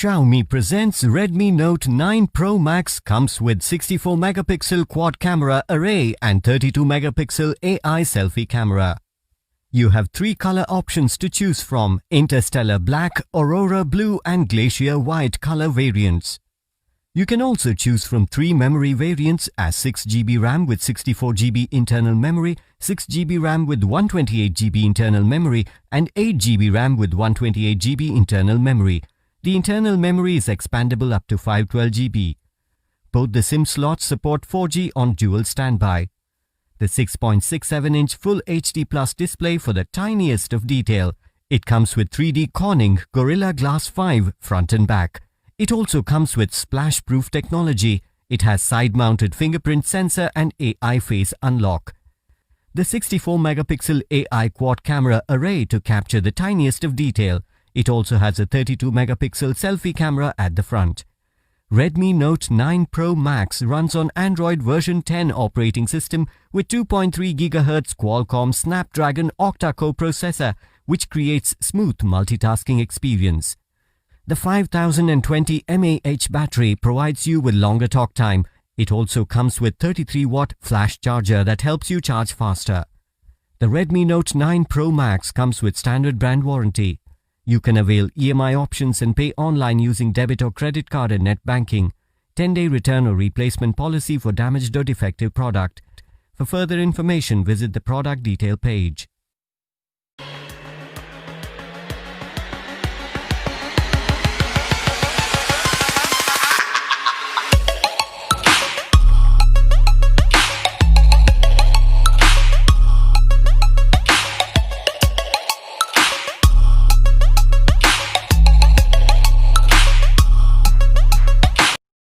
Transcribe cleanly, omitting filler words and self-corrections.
Xiaomi presents Redmi Note 9 Pro Max. Comes with 64 megapixel quad camera array and 32 megapixel AI selfie camera. You have 3 color options to choose from: Interstellar Black, Aurora Blue and Glacier White color variants. You can also choose from 3 memory variants as 6GB RAM with 64GB internal memory, 6GB RAM with 128GB internal memory and 8GB RAM with 128GB internal memory. The internal memory is expandable up to 512GB. Both the SIM slots support 4G on dual standby. The 6.67-inch Full HD Plus display for the tiniest of detail. It comes with 3D Corning Gorilla Glass 5 front and back. It also comes with splash-proof technology. It has side-mounted fingerprint sensor and AI face unlock. The 64 megapixel AI quad camera array to capture the tiniest of detail. It also has a 32 megapixel selfie camera at the front. Redmi Note 9 Pro Max runs on Android version 10 operating system with 2.3 GHz Qualcomm Snapdragon octa-core processor, which creates smooth multitasking experience. The 5020 mAh battery provides you with longer talk time. It also comes with 33-watt flash charger that helps you charge faster. The Redmi Note 9 Pro Max comes with standard brand warranty. You can avail EMI options and pay online using debit or credit card and net banking. 10-day return or replacement policy for damaged or defective product. For further information, visit the product detail page.